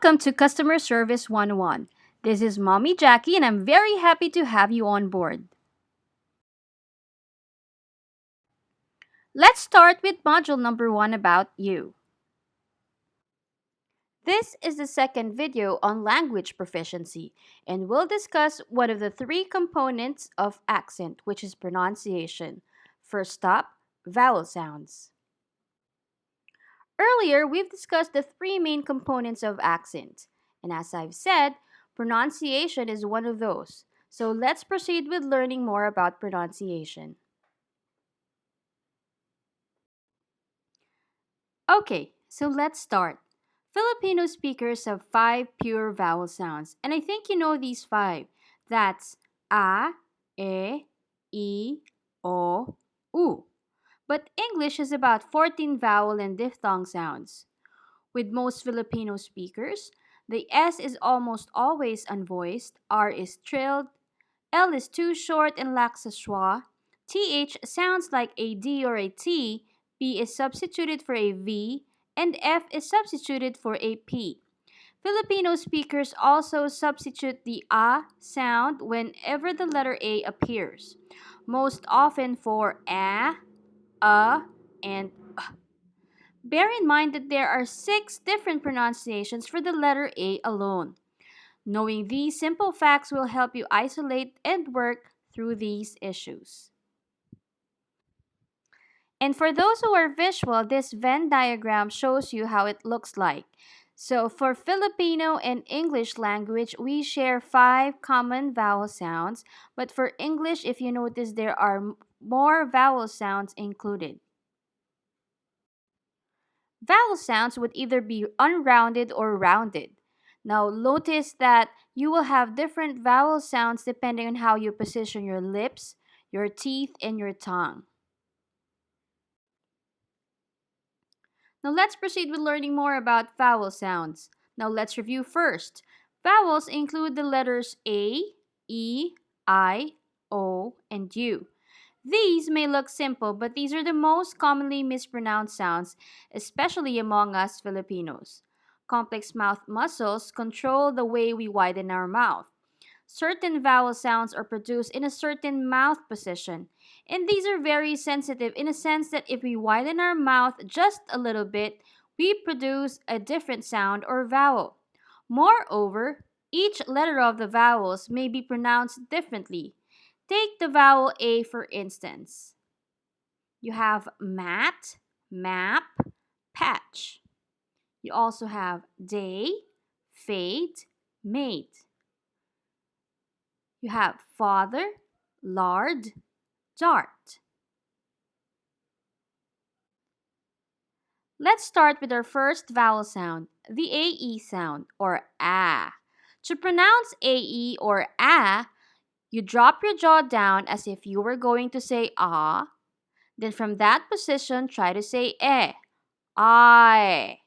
Welcome to Customer Service 101. This is Mommy Jacqui, and I'm very happy to have you on board. Let's start with module number 1 about you. This is the second video on language proficiency, and we'll discuss one of the three components of accent, which is pronunciation. First up, vowel sounds. Earlier, we've discussed the three main components of accent, and as I've said, pronunciation is one of those. So let's proceed with learning more about pronunciation. Okay, so let's start. Filipino speakers have five pure vowel sounds, and I think you know these five. That's a, e, o, u. But English has about 14 vowel and diphthong sounds. With most Filipino speakers, the S is almost always unvoiced, R is trilled, L is too short and lacks a schwa, TH sounds like a D or a T, P is substituted for a V, and F is substituted for a P. Filipino speakers also substitute the A sound whenever the letter A appears, most often for and bear in mind that there are 6 different pronunciations for the letter A alone. Knowing these simple facts will help you isolate and work through these issues. And for those who are visual, this Venn diagram shows you how it looks like. So for Filipino and English language, we share 5 common vowel sounds, but for English, if you notice, there are more vowel sounds included. Vowel sounds would either be unrounded or rounded. Now, notice that you will have different vowel sounds depending on how you position your lips, your teeth, and your tongue. Now, let's proceed with learning more about vowel sounds. Now, let's review first. Vowels include the letters A, E, I, O, and U. These may look simple, but these are the most commonly mispronounced sounds, especially among us Filipinos. Complex mouth muscles control the way we widen our mouth. Certain vowel sounds are produced in a certain mouth position, and these are very sensitive in a sense that if we widen our mouth just a little bit, we produce a different sound or vowel. Moreover, each letter of the vowels may be pronounced differently. Take the vowel A for instance. You have mat, map, patch. You also have day, fade, mate. You have father, lard, dart. Let's start with our first vowel sound, the AE sound or A. To pronounce AE or A, you drop your jaw down as if you were going to say ah. Then from that position, try to say I.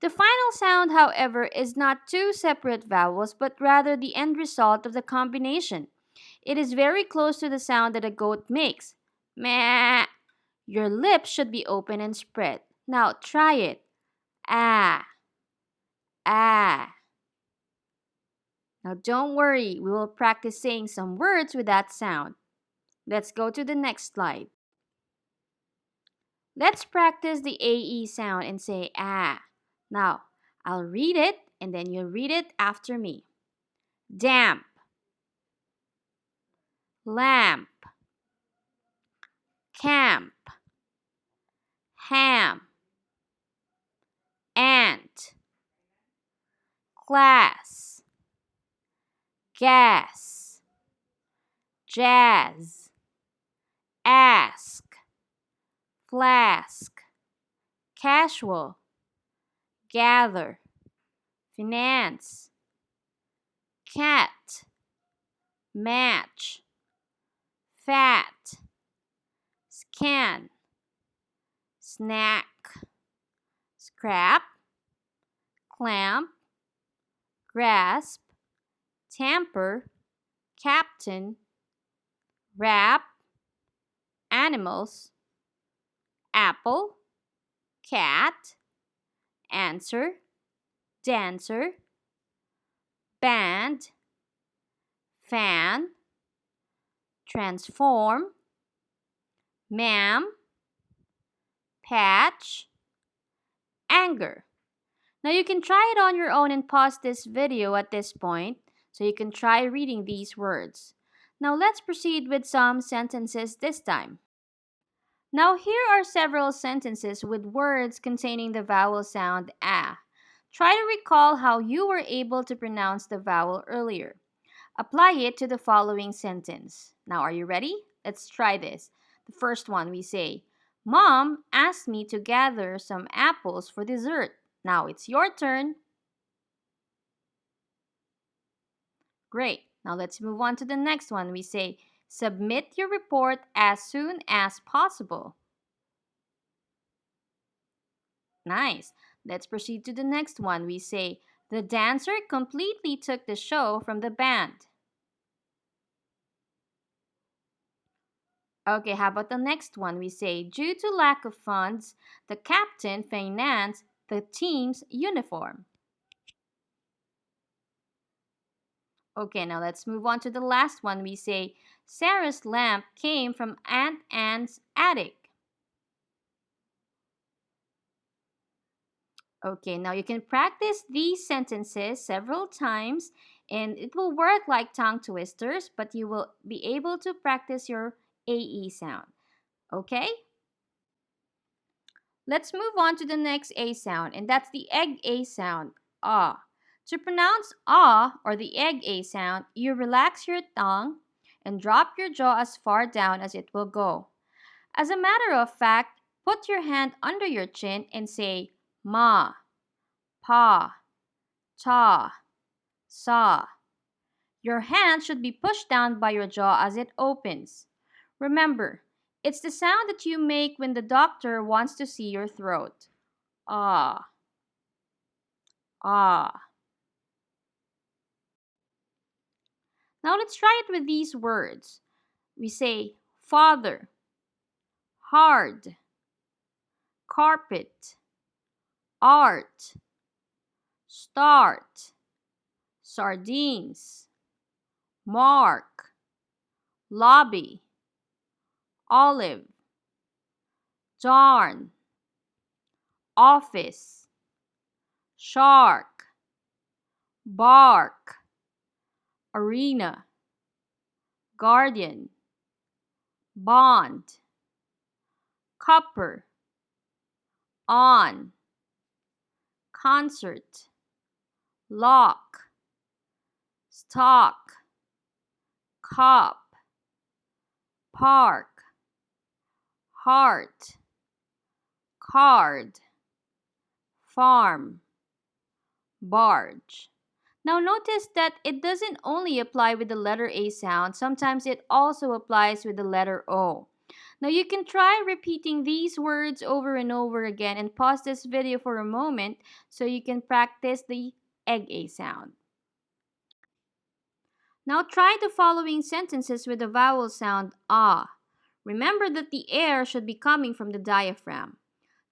The final sound, however, is not two separate vowels but rather the end result of the combination. It is very close to the sound that a goat makes. Meh. Your lips should be open and spread. Now try it. Ah. Ah. Now don't worry, we will practice saying some words with that sound. Let's go to the next slide. Let's practice the AE sound and say ah. Now, I'll read it and then you'll read it after me. Damp, lamp, camp, ham, ant, class, gas, jazz, ask, flask, casual, gather, finance, cat, match, fat, scan, snack, scrap, clamp, grasp, tamper, captain, wrap, animals, apple, cat, answer, dancer, band, fan, transform, ma'am, patch, anger. Now you can try it on your own and pause this video at this point so you can try reading these words. Now let's proceed with some sentences this time. Now here are several sentences with words containing the vowel sound ah. Try to recall how you were able to pronounce the vowel earlier. Apply it to the following sentence. Now are you ready? Let's try this. The first one we say, Mom asked me to gather some apples for dessert. Now it's your turn. Great. Now let's move on to the next one. We say, submit your report as soon as possible. Nice. Let's proceed to the next one. We say, the dancer completely took the show from the band. Okay, how about the next one? We say, due to lack of funds, the captain financed the team's uniform. Okay, now let's move on to the last one. We say, Sarah's lamp came from Aunt Anne's attic. Okay, now you can practice these sentences several times and it will work like tongue twisters, but you will be able to practice your AE sound. Okay? Let's move on to the next A sound, and that's the egg A sound, ah. To pronounce ah or the egg A sound, you relax your tongue and drop your jaw as far down as it will go. As a matter of fact, put your hand under your chin and say ma, pa, ta, sa. Your hand should be pushed down by your jaw as it opens. Remember, it's the sound that you make when the doctor wants to see your throat. Ah, ah. Now let's try it with these words. We say father, hard, carpet, art, start, sardines, mark, lobby, olive, darn, office, shark, bark, arena, guardian, bond, copper, on, concert, lock, stock, cop, park, heart, card, farm, barge. Now notice that it doesn't only apply with the letter A sound, sometimes it also applies with the letter O. Now you can try repeating these words over and over again and pause this video for a moment so you can practice the egg A sound. Now try the following sentences with the vowel sound ah. Remember that the air should be coming from the diaphragm.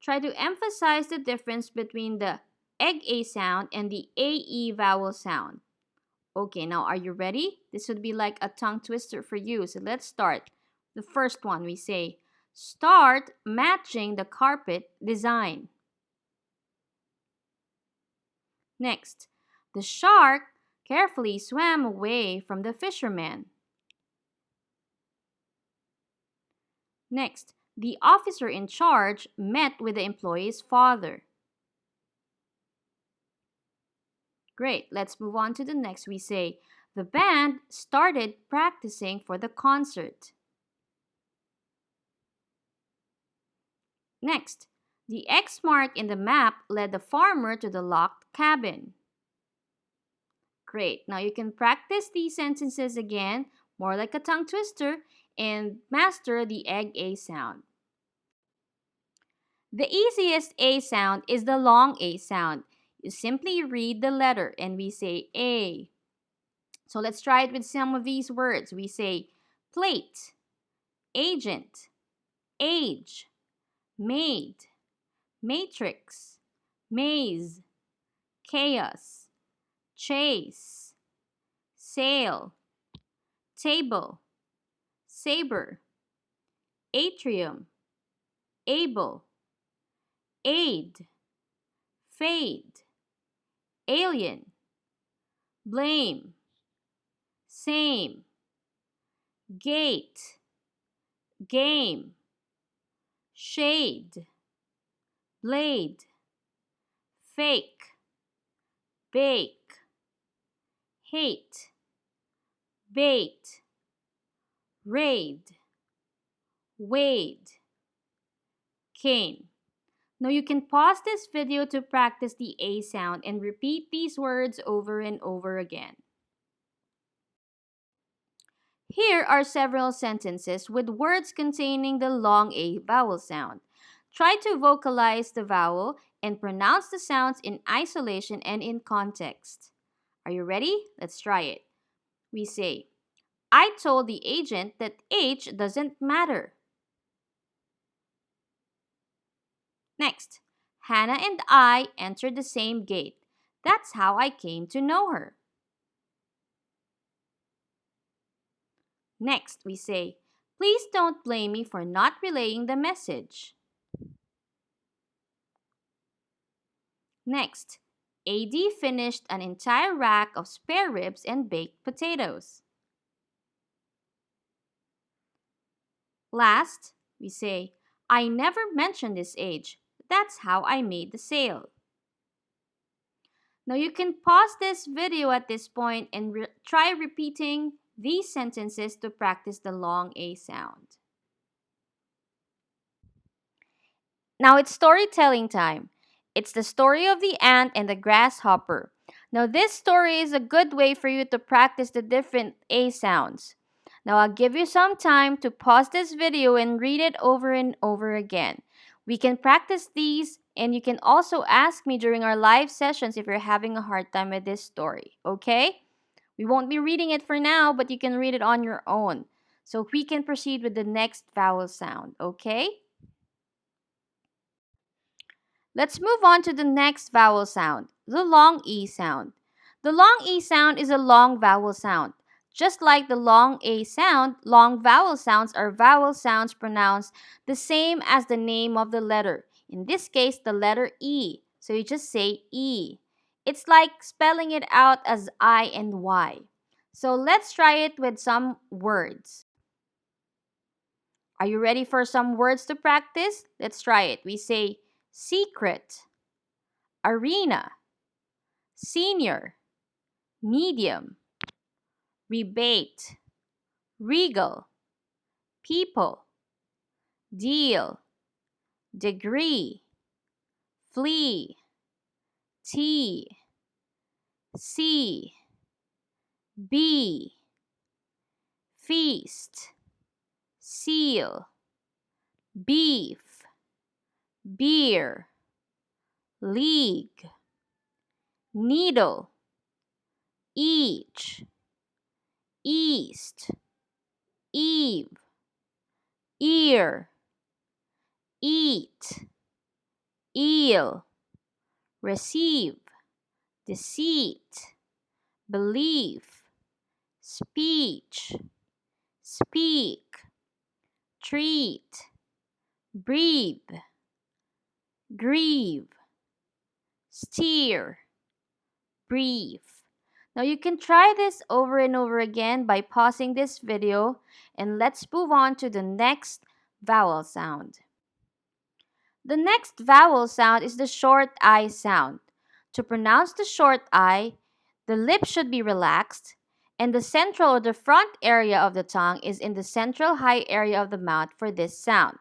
Try to emphasize the difference between the egg A sound and the AE vowel sound. Okay, now are you ready? This would be like a tongue twister for you. So let's start. The first one we say, start matching the carpet design. Next, the shark carefully swam away from the fisherman. Next, the officer in charge met with the employee's father. Great, let's move on to the next. We say, the band started practicing for the concert. Next, the X mark in the map led the farmer to the locked cabin. Great, now you can practice these sentences again, more like a tongue twister, and master the egg A sound. The easiest A sound is the long A sound. You simply read the letter and we say A. So let's try it with some of these words. We say plate, agent, age, maid, matrix, maze, chaos, chase, sail, table, saber, atrium, able, aid, fade, alien, blame, same, gate, game, shade, blade, fake, bake, hate, bait, raid, wade, cane. Now you can pause this video to practice the A sound and repeat these words over and over again. Here are several sentences with words containing the long A vowel sound. Try to vocalize the vowel and pronounce the sounds in isolation and in context. Are you ready? Let's try it. We say, I told the agent that H doesn't matter. Next, Hannah and I entered the same gate. That's how I came to know her. Next, we say, please don't blame me for not relaying the message. Next, AD finished an entire rack of spare ribs and baked potatoes. Last, we say, I never mentioned this age. That's how I made the sale. Now you can pause this video at this point and try repeating these sentences to practice the long A sound. Now it's storytelling time. It's the story of the ant and the grasshopper. Now this story is a good way for you to practice the different A sounds. Now I'll give you some time to pause this video and read it over and over again. We can practice these, and you can also ask me during our live sessions if you're having a hard time with this story, okay? We won't be reading it for now, but you can read it on your own. So we can proceed with the next vowel sound, okay? Let's move on to the next vowel sound, the long E sound. The long E sound is a long vowel sound. Just like the long A sound, long vowel sounds are vowel sounds pronounced the same as the name of the letter. In this case, the letter E. So you just say E. It's like spelling it out as I and Y. So let's try it with some words. Are you ready for some words to practice? Let's try it. We say secret, arena, senior, medium, rebate, regal, people, deal, degree, flee, tea, see, be, feast, seal, beef, beer, league, needle, each, east, eve, ear, eat, eel, receive, deceit, belief, speech, speak, treat, breathe, grieve, steer, brief. Now you can try this over and over again by pausing this video, and let's move on to the next vowel sound. The next vowel sound is the short I sound. To pronounce the short I, the lips should be relaxed, and the central or the front area of the tongue is in the central high area of the mouth for this sound.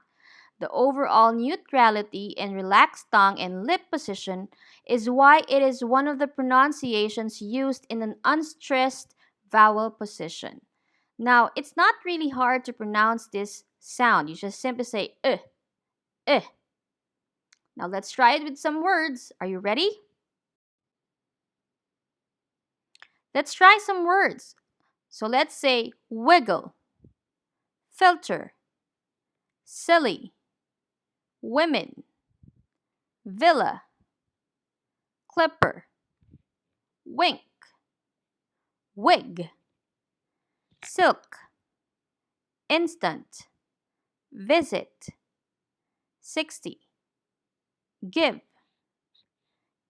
The overall neutrality and relaxed tongue and lip position is why it is one of the pronunciations used in an unstressed vowel position. Now, it's not really hard to pronounce this sound. You just simply say eh. Now let's try it with some words. Are you ready? Let's try some words. So let's say wiggle, filter, silly, women, villa, clipper, wink, wig, silk, instant, visit, 60, give,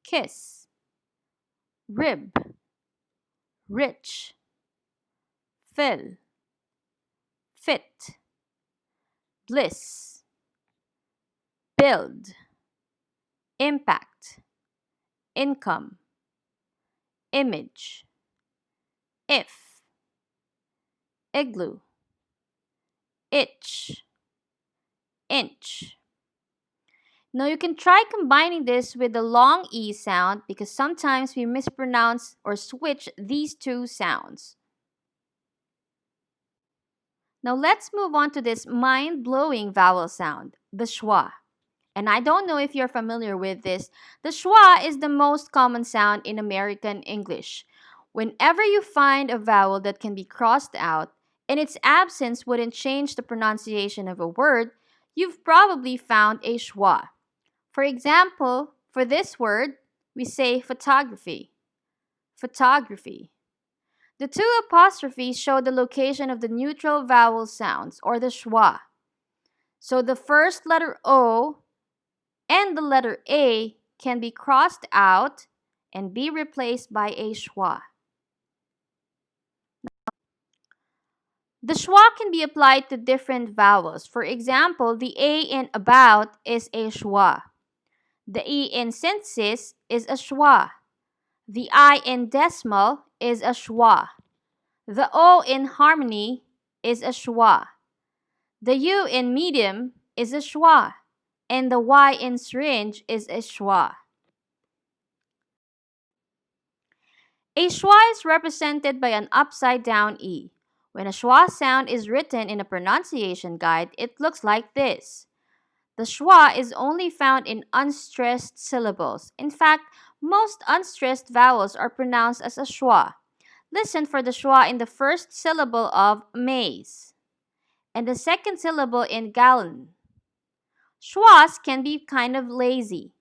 kiss, rib, rich, fill, fit, bliss, build, impact, income, image, if, igloo, itch, inch. Now you can try combining this with the long E sound because sometimes we mispronounce or switch these two sounds. Now let's move on to this mind-blowing vowel sound, the schwa. And I don't know if you're familiar with this. The schwa is the most common sound in American English. Whenever you find a vowel that can be crossed out and its absence wouldn't change the pronunciation of a word, you've probably found a schwa. For example, for this word, we say photography. Photography. The two apostrophes show the location of the neutral vowel sounds, or the schwa. So the first letter O and the letter A can be crossed out and be replaced by a schwa. The schwa can be applied to different vowels. For example, the A in about is a schwa. The E in synthesis is a schwa. The I in decimal is a schwa. The O in harmony is a schwa. The U in medium is a schwa. And the Y in syringe is a schwa. A schwa is represented by an upside down E. When a schwa sound is written in a pronunciation guide, it looks like this. The schwa is only found in unstressed syllables. In fact, most unstressed vowels are pronounced as a schwa. Listen for the schwa in the first syllable of maize and the second syllable in gallon. Schwas can be kind of lazy.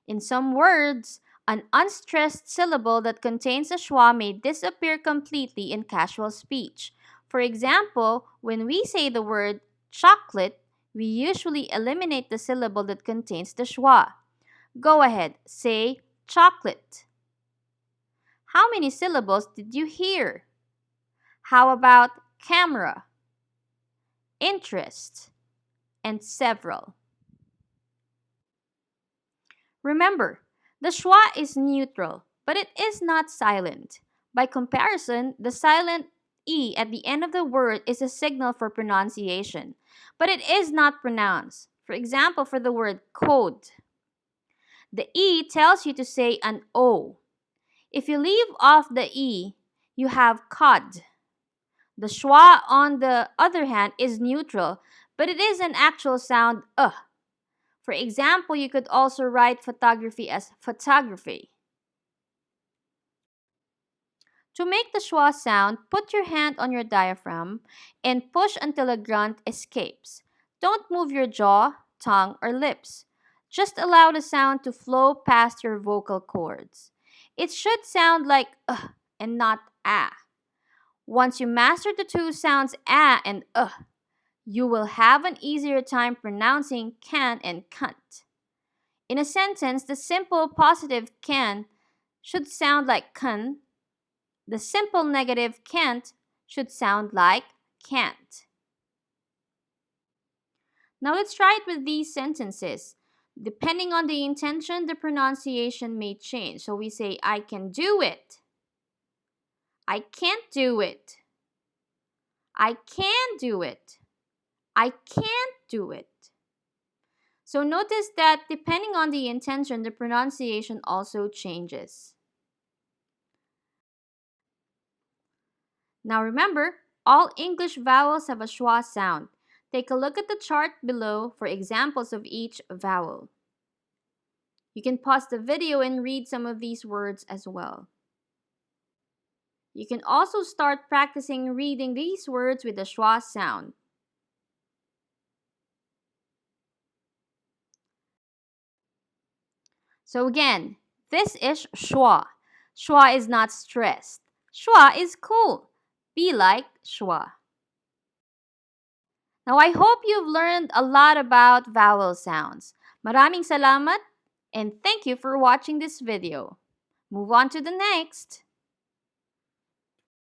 In some words, an unstressed syllable that contains a schwa may disappear completely in casual speech. For example, when we say the word chocolate, we usually eliminate the syllable that contains the schwa. Go ahead, say chocolate. How many syllables did you hear? How about camera, interest, and several? Remember, the schwa is neutral, but it is not silent. By comparison, the silent E at the end of the word is a signal for pronunciation, but it is not pronounced. For example, for the word code, the E tells you to say an O. If you leave off the E, you have cod. The schwa, on the other hand, is neutral, but it is an actual sound For example, you could also write photography as photography. To make the schwa sound, put your hand on your diaphragm and push until a grunt escapes. Don't move your jaw, tongue, or lips. Just allow the sound to flow past your vocal cords. It should sound like and not ah. Once you master the two sounds ah and you will have an easier time pronouncing can and can't. In a sentence, the simple positive can should sound like can. The simple negative can't should sound like can't. Now let's try it with these sentences. Depending on the intention, the pronunciation may change. So we say, I can do it. I can't do it. I can do it. I can't do it. So notice that depending on the intention, the pronunciation also changes. Now remember, all English vowels have a schwa sound. Take a look at the chart below for examples of each vowel. You can pause the video and read some of these words as well. You can also start practicing reading these words with the schwa sound. So again, this is schwa. Schwa is not stressed. Schwa is cool. Be like schwa. Now, I hope you've learned a lot about vowel sounds. Maraming salamat and thank you for watching this video. Move on to the next.